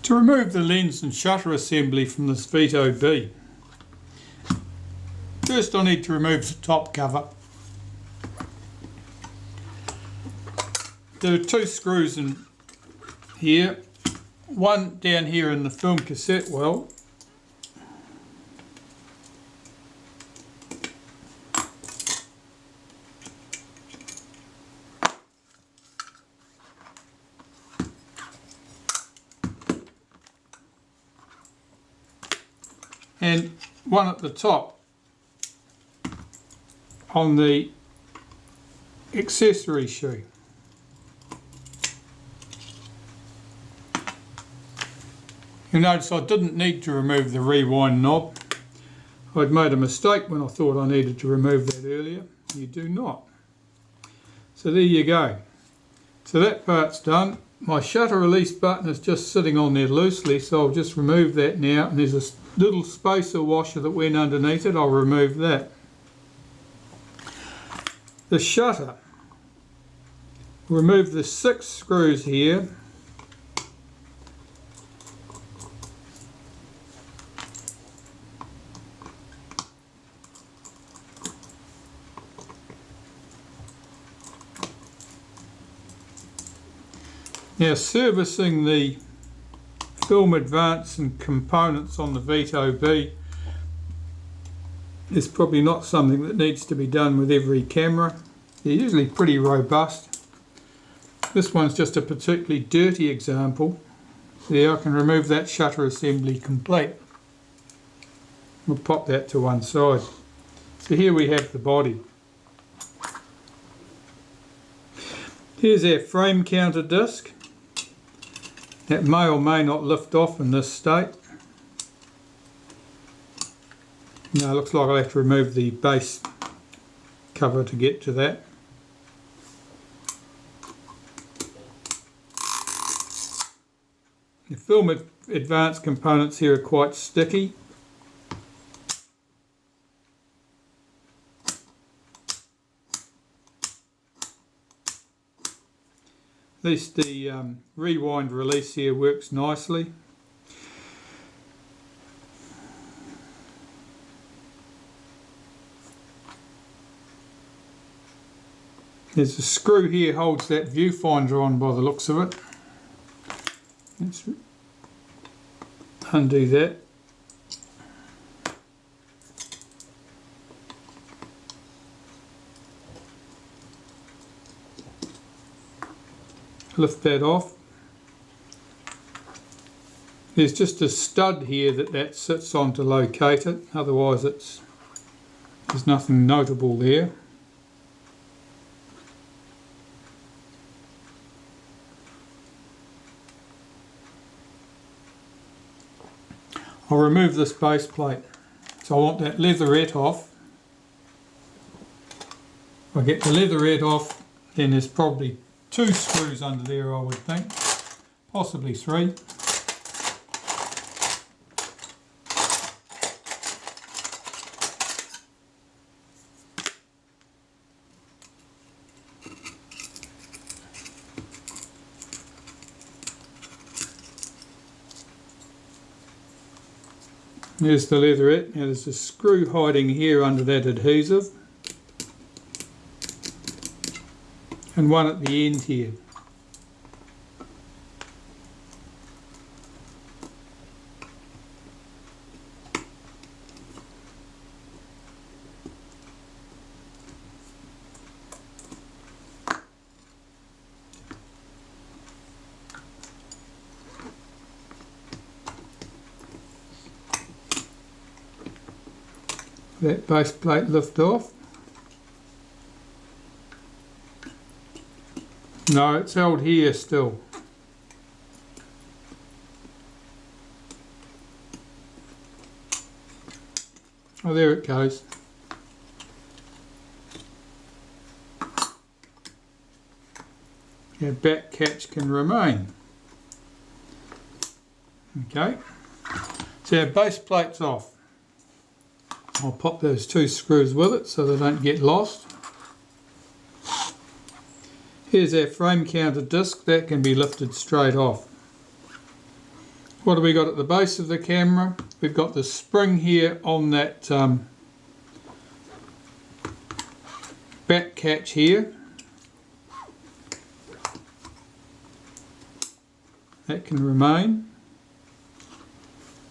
To remove the lens and shutter assembly from this Vito B, first I need to remove the top cover. There are two screws in here, one down here in the film cassette well, and one at the top on the accessory shoe. You'll notice I didn't need to remove the rewind knob. I'd made a mistake when I thought I needed to remove that earlier. You do not. So there you go. So that part's done. My shutter release button is just sitting on there loosely, so I'll just remove that now, and there's a little spacer washer that went underneath it. I'll remove that. The shutter, remove the 6 screws here. Now, servicing the film advance and components on the Vito B is probably not something that needs to be done with every camera. They're usually pretty robust. This one's just a particularly dirty example. See, I can remove that shutter assembly complete. We'll pop that to one side. So here we have the body. Here's our frame counter disc. That may or may not lift off in this state. Now it looks like I'll have to remove the base cover to get to that. The film advance components here are quite sticky. At least the rewind release here works nicely. There's a screw here holds that viewfinder on by the looks of it. Let's undo that. Lift that off. There's just a stud here that sits on to locate it, otherwise there's nothing notable there. I'll remove this base plate. So I want that leatherette off. If I get the leatherette off, then there's probably 2 screws under there, I would think, possibly 3. There's the leatherette. Now there's a screw hiding here under that adhesive. And one at the end here. That base plate lift off. No, it's held here still. Oh, there it goes. Our back catch can remain. Okay, so our base plate's off. I'll pop those 2 screws with it so they don't get lost. Here's our frame counter disc. That can be lifted straight off. What have we got at the base of the camera? We've got the spring here on that back catch here. That can remain.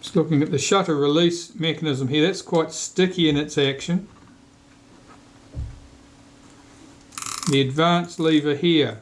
Just looking at the shutter release mechanism here, that's quite sticky in its action. The advance lever here.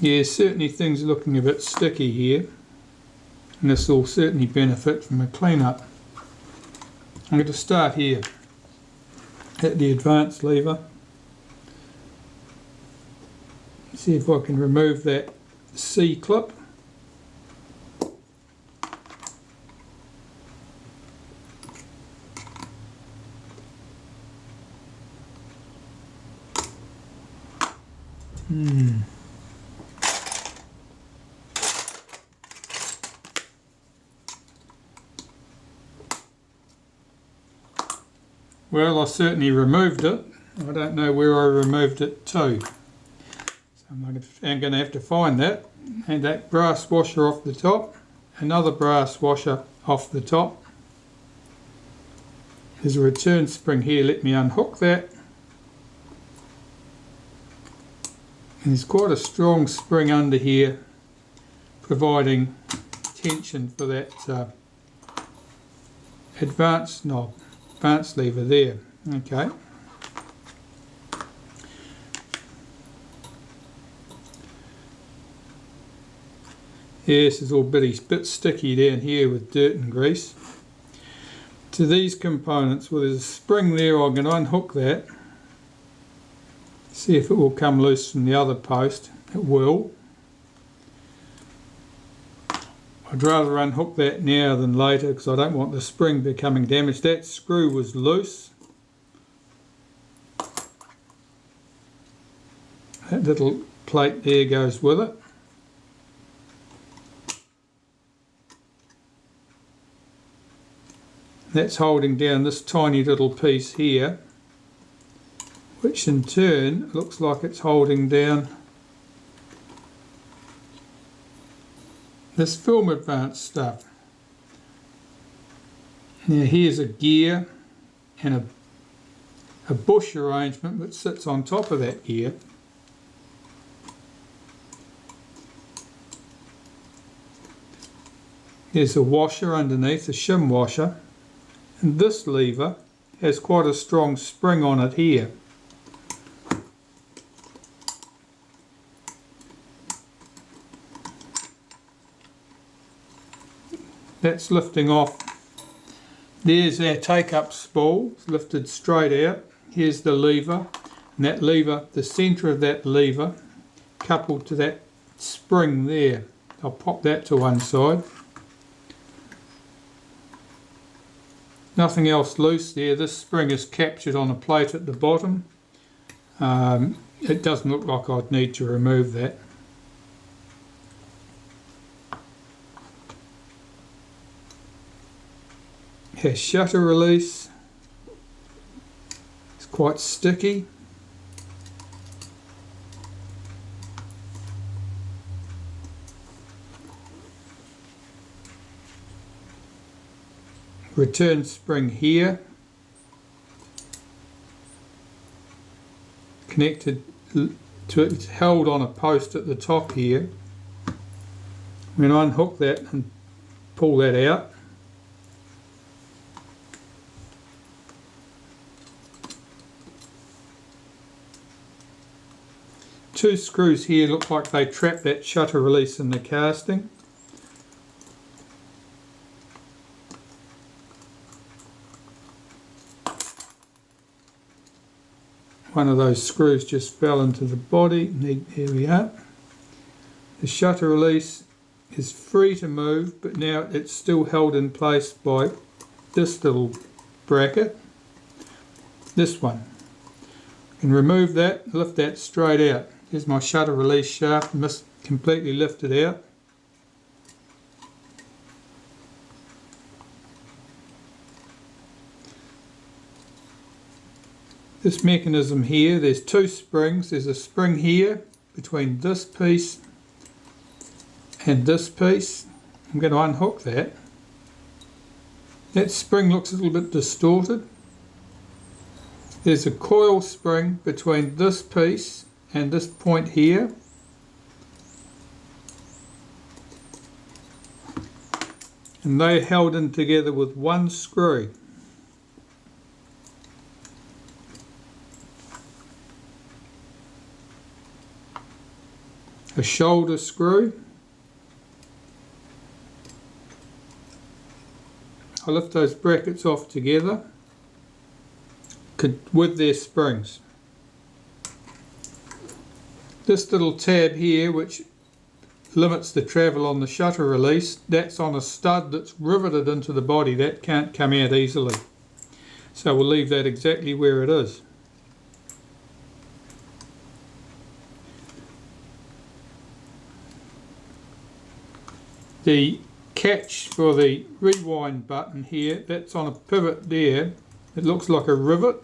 Yeah, certainly things are looking a bit sticky here, and this will certainly benefit from a clean-up. I'm going to start here at the advance lever. See if I can remove that C clip. Well, I certainly removed it. I don't know where I removed it to. So I'm going to have to find that. And that brass washer off the top. Another brass washer off the top. There's a return spring here. Let me unhook that. And there's quite a strong spring under here, providing tension for that advance knob. Advance lever there. Okay. Yes, it's all bit sticky down here with dirt and grease. To these components, well, there's a spring there. I'm going to unhook that. See if it will come loose from the other post. It will. I'd rather unhook that now than later because I don't want the spring becoming damaged. That screw was loose. That little plate there goes with it. That's holding down this tiny little piece here, which in turn looks like it's holding down this film advance stuff. Now here's a gear and a bush arrangement that sits on top of that gear. There's a washer underneath, a shim washer, and this lever has quite a strong spring on it here. That's lifting off. There's our take-up spool, it's lifted straight out. Here's the lever, and that lever, the centre of that lever, coupled to that spring there. I'll pop that to one side. Nothing else loose there. This spring is captured on a plate at the bottom. It doesn't look like I'd need to remove that. Has shutter release. It's quite sticky. Return spring here. Connected to it, it's held on a post at the top here. I'm going to unhook that and pull that out. Two screws here look like they trap that shutter release in the casting. One of those screws just fell into the body. Here we are. The shutter release is free to move, but now it's still held in place by this little bracket, this one. I can remove that, lift that straight out. Here's my shutter release shaft, completely lifted out. This mechanism here, there's two springs. There's a spring here between this piece and this piece. I'm going to unhook that. That spring looks a little bit distorted. There's a coil spring between this piece and this point here. And they're held in together with one screw. A shoulder screw. I lift those brackets off together with their springs. This little tab here, which limits the travel on the shutter release, that's on a stud that's riveted into the body. That can't come out easily. So we'll leave that exactly where it is. The catch for the rewind button here, that's on a pivot there. It looks like a rivet.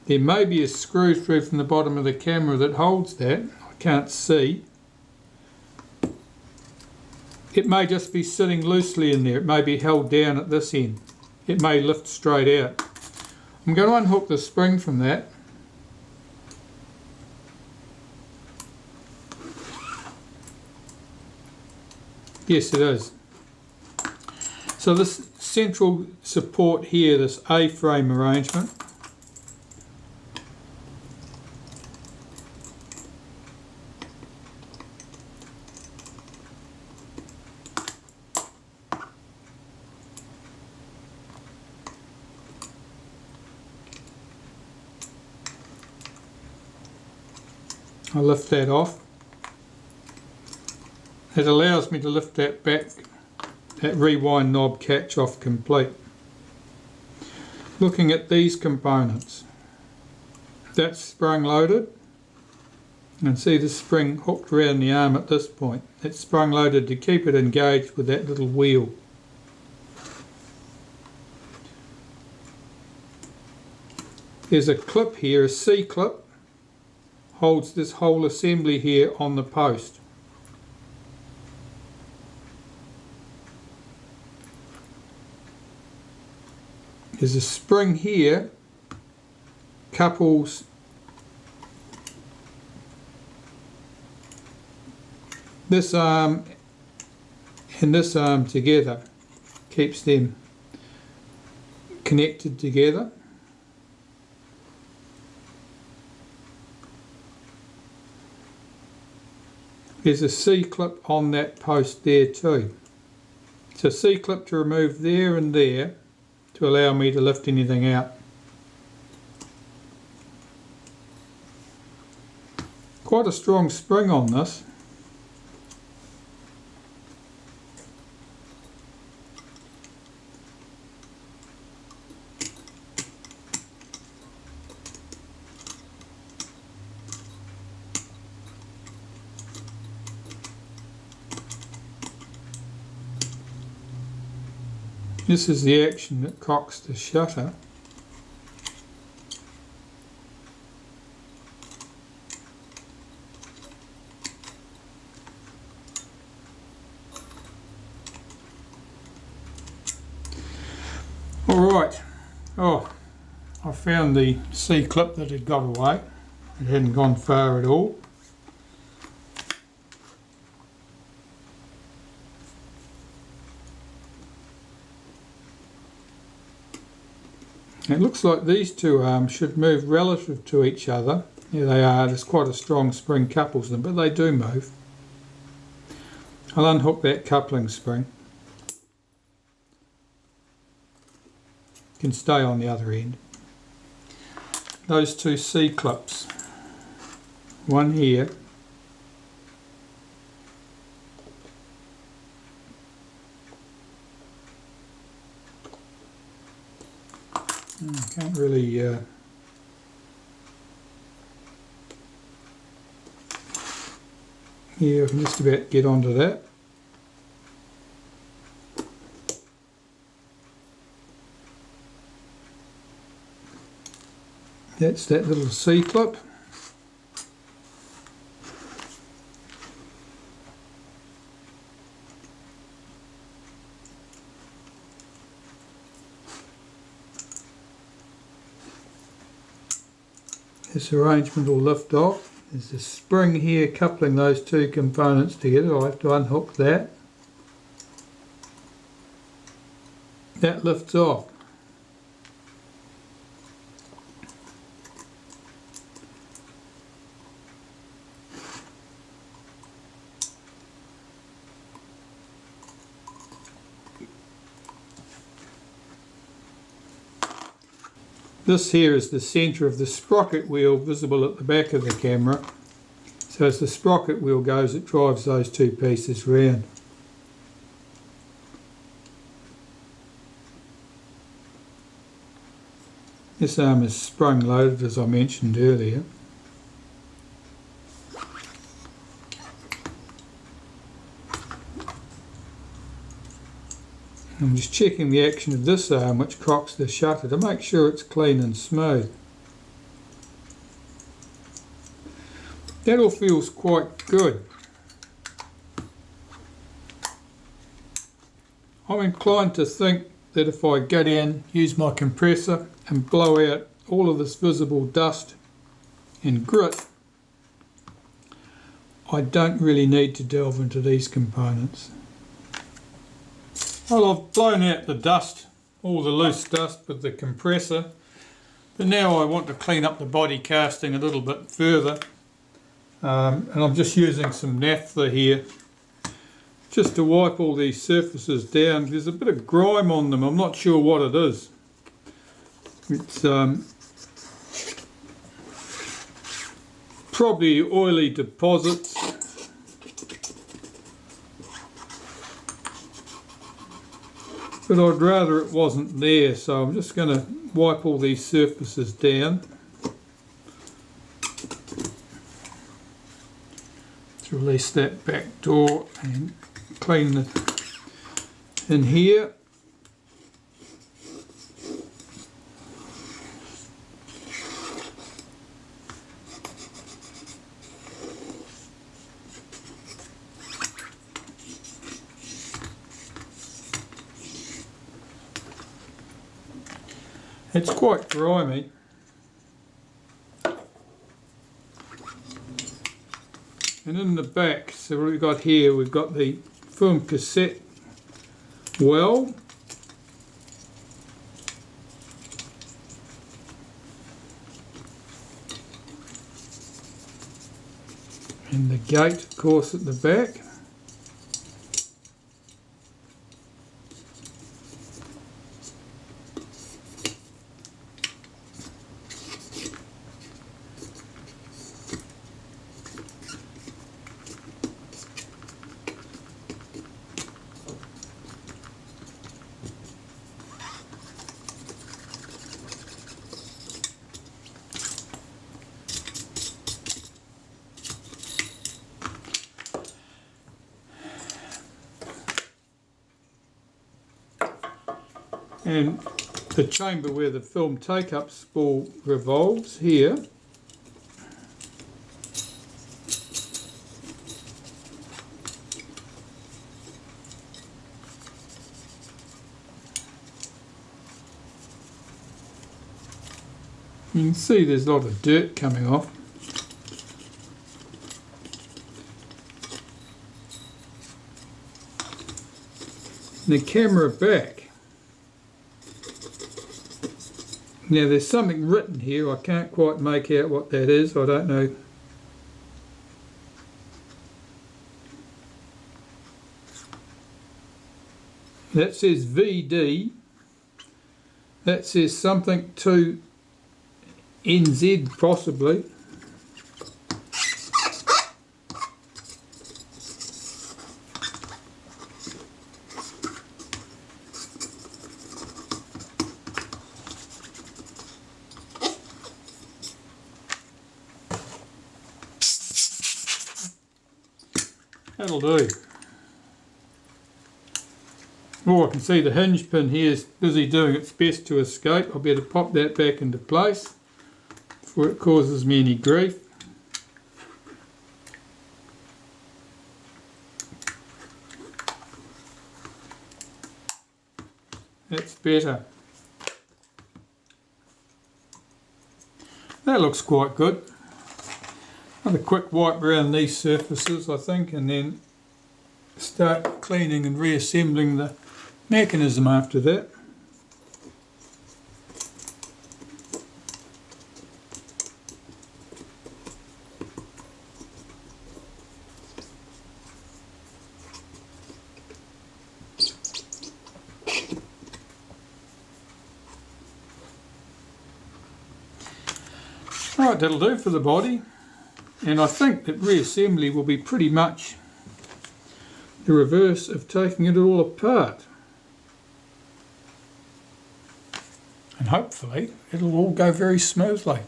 There may be a screw through from the bottom of the camera that holds that. I can't see. It may just be sitting loosely in there. It may be held down at this end. It may lift straight out. I'm going to unhook the spring from that. Yes, it is. So this central support here, this A-frame arrangement, I'll lift that off. It allows me to lift that back, that rewind knob catch off complete. Looking at these components, that's sprung loaded. You can see the spring hooked around the arm at this point. It's sprung loaded to keep it engaged with that little wheel. There's a clip here, a C-clip, holds this whole assembly here on the post. There's a spring here, couples this arm and this arm together, keeps them connected together. There's a C-clip on that post there too. It's a C-clip to remove there and there, to allow me to lift anything out. Quite a strong spring on this. This is the action that cocks the shutter. Alright, I found the C-clip that had got away. It hadn't gone far at all. It looks like these two arms should move relative to each other. Here they are, there's quite a strong spring couples them, but they do move. I'll unhook that coupling spring. It can stay on the other end. Those two C-clips, one here, Can't really yeah, I can just about get onto that. That's that little C-clip. This arrangement will lift off. There's a spring here coupling those two components together. I'll have to unhook that. That lifts off. This here is the centre of the sprocket wheel visible at the back of the camera. So as the sprocket wheel goes, it drives those two pieces round. This arm is sprung loaded, as I mentioned earlier. I'm just checking the action of this arm, which cocks the shutter, to make sure it's clean and smooth. That all feels quite good. I'm inclined to think that if I go down, use my compressor and blow out all of this visible dust and grit, I don't really need to delve into these components. Well, I've blown out the dust, all the loose dust with the compressor, but now I want to clean up the body casting a little bit further, and I'm just using some naphtha here just to wipe all these surfaces down. There's a bit of grime on them, I'm not sure what it is. It's probably oily deposits. But I'd rather it wasn't there, so I'm just going to wipe all these surfaces down. Let's release that back door and clean it in here. It's quite grimy. And in the back, so what we've got here, we've got the film cassette well. And the gate, of course, at the back. And the chamber where the film take-up spool revolves here. You can see there's a lot of dirt coming off. The camera back. Now there's something written here, I can't quite make out what that is, I don't know. That says VD, that says something to NZ possibly. That'll do. Oh, I can see the hinge pin here is busy doing its best to escape. I better pop that back into place before it causes me any grief. That's better. That looks quite good. Another quick wipe around these surfaces, I think, and then start cleaning and reassembling the mechanism after that. Right, that'll do for the body, and I think that reassembly will be pretty much the reverse of taking it all apart, and hopefully it'll all go very smoothly.